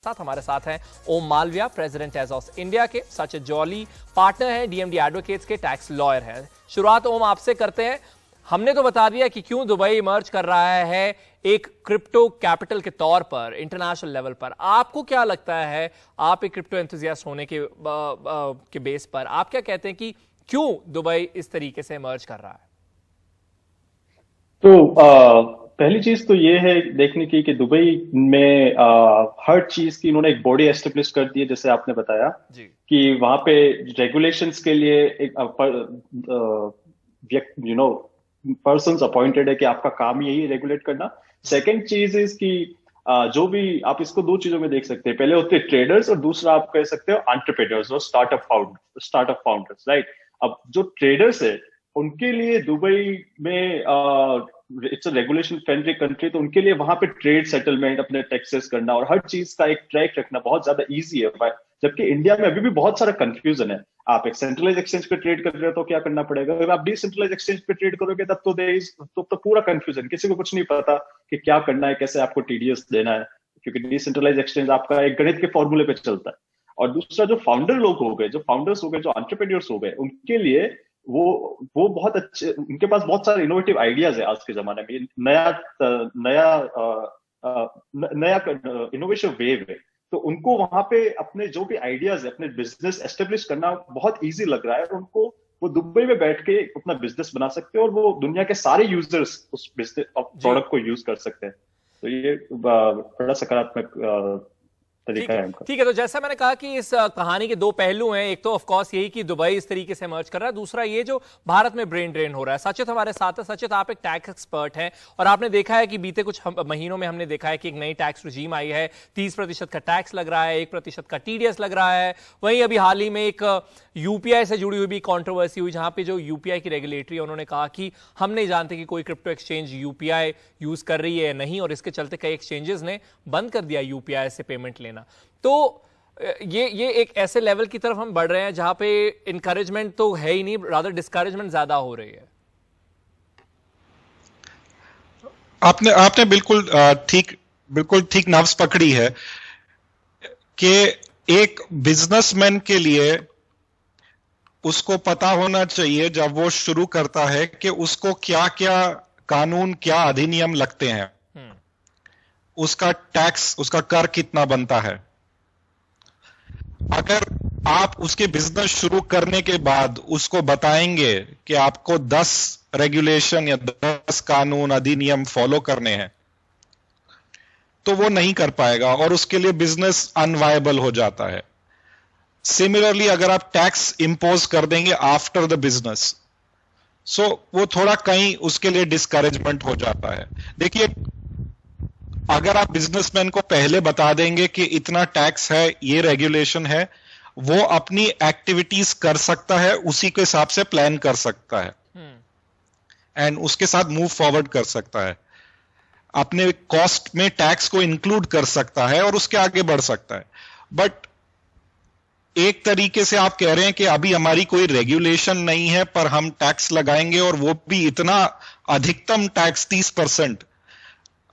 साथ हमारे साथ हैं ओम मालविया, प्रेसिडेंट एजॉस इंडिया के, सचिन जॉली पार्टनर हैं डीएमडी एडवोकेट्स के, टैक्स लॉयर हैं। शुरुआत ओम आपसे करते हैं। हमने तो बता दिया कि क्यों दुबई इमर्ज कर रहा है एक क्रिप्टो कैपिटल के तौर पर इंटरनेशनल लेवल पर। आपको क्या लगता है, आप एक क्रिप्टो एंथुसियास्ट होने के बेस पर आप क्या कहते हैं कि क्यों दुबई इस तरीके से इमर्ज कर रहा है? तो पहली चीज तो ये है देखने की कि दुबई में हर चीज की इन्होंने एक बॉडी एस्टेब्लिश कर दी है, जैसे आपने बताया जी। कि वहां पे रेगुलेशंस के लिए एक पर्सन्स अपॉइंटेड है कि आपका काम यही रेगुलेट करना। सेकंड चीज इज कि जो भी आप इसको दो चीजों में देख सकते हैं, पहले होते हैं ट्रेडर्स और दूसरा आप कह सकते हो एंटरप्रेन्योर्स और स्टार्टअप फाउंडर्स, राइट। अब जो ट्रेडर्स है उनके लिए दुबई में it's a regulation friendly country, तो उनके लिए वहां पे ट्रेड सेटलमेंट, अपने टैक्सेस करना और हर चीज का एक ट्रैक रखना बहुत ज्यादा इजी है। जबकि इंडिया में अभी भी बहुत सारा कंफ्यूजन है। आप एक सेंट्रलाइज एक्सचेंज पे ट्रेड कर रहे हो तो क्या करना पड़ेगा, अगर आप डिसेंट्रलाइज एक्सचेंज पे ट्रेड करोगे तब तो पूरा कंफ्यूजन, किसी को कुछ नहीं पता कि क्या करना है, कैसे आपको टीडीएस देना है, क्योंकि डिसेंट्रलाइज एक्सचेंज आपका एक गणित के फॉर्मूले पे चलता है। और दूसरा जो फाउंडर लोग हो गए, जो फाउंडर्स हो गए, जो एंटरप्रेन्योर्स हो गए, उनके लिए वो बहुत अच्छे, उनके पास बहुत सारे इनोवेटिव आइडियाज है आज के जमाने में। नया नया इनोवेशन वेव है, तो उनको वहां पे अपने जो भी आइडियाज है, अपने बिजनेस एस्टेब्लिश करना बहुत इजी लग रहा है। और उनको वो दुबई में बैठ के अपना बिजनेस बना सकते हैं और वो दुनिया के सारे यूजर्स उस बिजनेस प्रोडक्ट को यूज कर सकते हैं। तो ये बड़ा सकारात्मक तरीका है उनका। ठीक है, तो जैसा मैंने कहा कि इस कहानी के दो पहलू हैं। एक तो ऑफ कोर्स यही कि दुबई इस तरीके से इमर्ज कर रहा है, दूसरा ये जो भारत में ब्रेन ड्रेन हो रहा है। सचित हमारे साथ है। सचित, आप एक टैक्स एक्सपर्ट हैं और आपने देखा है कि बीते कुछ महीनों में हमने देखा है कि एक नई टैक्स रिजीम आई है। 30% का टैक्स लग रहा है, 1% का टीडीएस लग रहा है। वहीं अभी हाल ही में एक यूपीआई से जुड़ी हुई भी कॉन्ट्रोवर्सी हुई, जहां पे जो यूपीआई की रेगुलेटरी है उन्होंने कहा कि हम नहीं जानते कि कोई क्रिप्टो एक्सचेंज यूपीआई यूज कर रही है या नहीं, और इसके चलते कई एक्सचेंजेस ने बंद कर दिया यूपीआई से पेमेंट लेना। तो ये एक ऐसे लेवल की तरफ हम बढ़ रहे हैं जहां पे इनकरेजमेंट तो है ही नहीं, रादर डिस्करेजमेंट ज्यादा हो रही है। आपने बिल्कुल ठीक नब्ज पकड़ी है कि एक बिजनेसमैन के लिए उसको पता होना चाहिए जब वो शुरू करता है कि उसको क्या क्या कानून, क्या अधिनियम लगते हैं, उसका टैक्स, उसका कर कितना बनता है। अगर आप उसके बिजनेस शुरू करने के बाद उसको बताएंगे कि आपको 10 रेगुलेशन या 10 कानून, अधिनियम फॉलो करने हैं, तो वो नहीं कर पाएगा और उसके लिए बिजनेस अनवायबल हो जाता है। सिमिलरली अगर आप टैक्स इंपोज कर देंगे आफ्टर द बिजनेस, सो वो थोड़ा कहीं उसके लिए डिस्करेजमेंट हो जाता है। देखिए, अगर आप बिजनेसमैन को पहले बता देंगे कि इतना टैक्स है, ये रेगुलेशन है, वो अपनी एक्टिविटीज कर सकता है, उसी के हिसाब से प्लान कर सकता है एंड उसके साथ मूव फॉरवर्ड कर सकता है, अपने कॉस्ट में टैक्स को इंक्लूड कर सकता है और उसके आगे बढ़ सकता है। बट एक तरीके से आप कह रहे हैं कि अभी हमारी कोई रेगुलेशन नहीं है पर हम टैक्स लगाएंगे, और वो भी इतना अधिकतम टैक्स 30%,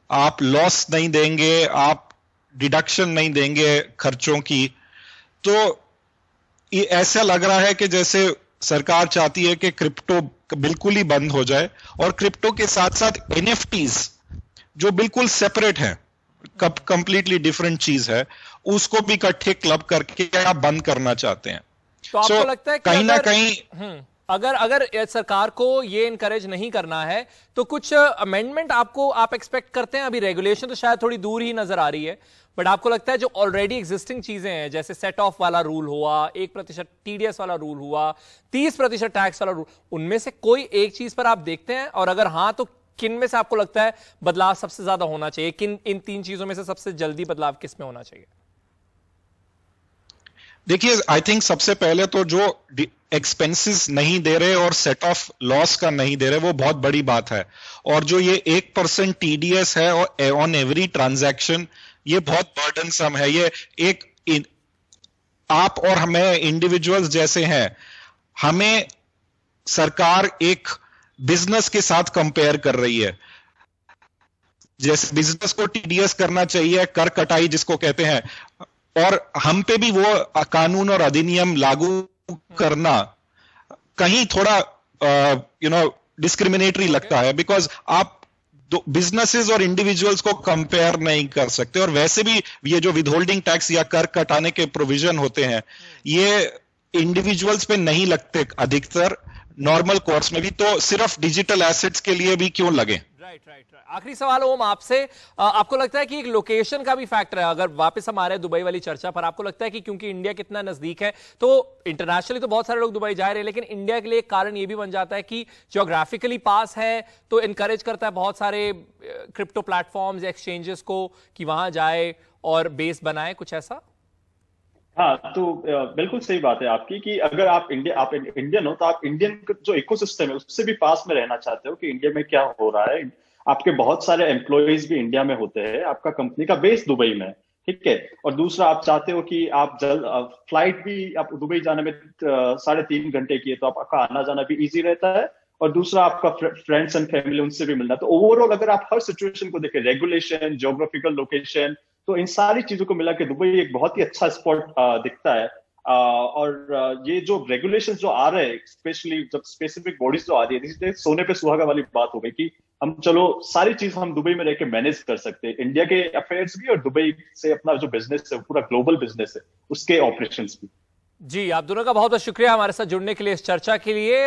आप लॉस नहीं देंगे, आप डिडक्शन नहीं देंगे खर्चों की। तो ये ऐसा लग रहा है कि जैसे सरकार चाहती है कि क्रिप्टो बिल्कुल ही बंद हो जाए, और क्रिप्टो के साथ साथ एनएफटीज जो बिल्कुल सेपरेट है, कंप्लीटली डिफरेंट चीज है, उसको भी इकट्ठे क्लब करके आप बंद करना चाहते हैं। तो आपको लगता है कि कहीं ना कहीं अगर सरकार को ये इनकरेज नहीं करना है तो कुछ अमेंडमेंट आप एक्सपेक्ट करते हैं? अभी रेगुलेशन तो शायद थोड़ी दूर ही नजर आ रही है, बट आपको लगता है जो ऑलरेडी एग्जिस्टिंग चीजें हैं, जैसे सेट ऑफ वाला रूल हुआ, 1% टीडीएस वाला रूल हुआ, 30% टैक्स वाला रूल, उनमें से कोई एक चीज पर आप देखते हैं? और अगर हां तो किन में से आपको लगता है बदलाव सबसे ज्यादा होना चाहिए? इन 3 चीजों में से सबसे जल्दी बदलाव किस में होना चाहिए? देखिए, आई थिंक सबसे पहले तो जो एक्सपेंसेस नहीं दे रहे और सेट ऑफ लॉस का नहीं दे रहे, वो बहुत बड़ी बात है। और जो ये 1% टीडीएस है और ऑन एवरी ट्रांजैक्शन, ये बहुत बर्डनसम है। ये एक आप और हमें इंडिविजुअल्स जैसे हैं, हमें सरकार एक बिजनेस के साथ कंपेयर कर रही है। जैसे बिजनेस को टीडीएस करना चाहिए, कर कटाई जिसको कहते हैं, और हम पे भी वो कानून और अधिनियम लागू करना कहीं थोड़ा डिस्क्रिमिनेटरी लगता है, बिकॉज आप बिजनेसेस और इंडिविजुअल्स को कंपेयर नहीं कर सकते। और वैसे भी ये जो विदहोल्डिंग टैक्स या कर कटाने के प्रोविजन होते हैं, ये इंडिविजुअल्स पे नहीं लगते अधिकतर, नॉर्मल कोर्स में भी, तो सिर्फ डिजिटल एसेट्स के लिए भी क्यों लगे। Right right right. आखिरी सवाल ओम आपसे, आपको लगता है कि एक लोकेशन का भी फैक्टर है? अगर वापस हम आ रहे हैं दुबई वाली चर्चा पर, आपको लगता है कि क्योंकि इंडिया कितना नजदीक है, तो इंटरनेशनली तो बहुत सारे लोग दुबई जा रहे हैं, लेकिन इंडिया के लिए एक कारण यह भी बन जाता है कि ज्योग्राफिकली पास है, तो इनकरेज करता है बहुत सारे क्रिप्टो प्लेटफॉर्म्स, एक्सचेंजेस को कि वहां जाए और बेस बनाए, कुछ ऐसा? हाँ, तो बिल्कुल सही बात है आपकी कि अगर आप इंडियन हो, तो आप इंडियन जो इकोसिस्टम है उससे भी पास में रहना चाहते हो कि इंडिया में क्या हो रहा है। आपके बहुत सारे एम्प्लॉयज भी इंडिया में होते हैं, आपका कंपनी का बेस दुबई में है, ठीक है। और दूसरा, आप चाहते हो कि आप फ्लाइट भी आप दुबई जाने में 3.5 घंटे की है, तो आपका आना जाना भी इजी रहता है। और दूसरा, आपका फ्रेंड्स एंड फैमिली उनसे भी मिलना। तो ओवरऑल अगर आप हर सिचुएशन को देखें, रेगुलेशन, ज्योग्राफिकल लोकेशन, तो इन सारी चीजों को मिला के दुबई एक बहुत ही अच्छा स्पॉट दिखता है। और ये जो रेगुलेशंस जो आ रहे हैं, स्पेशली जब स्पेसिफिक बॉडीज जो आ रही है, इसलिए सोने पे सुहागा वाली बात हो गई कि हम चलो सारी चीज हम दुबई में रह के मैनेज कर सकते हैं, इंडिया के अफेयर्स भी और दुबई से अपना जो बिजनेस है, पूरा ग्लोबल बिजनेस है, उसके ऑपरेशंस भी। जी, आप दोनों का बहुत बहुत शुक्रिया हमारे साथ जुड़ने के लिए, इस चर्चा के लिए।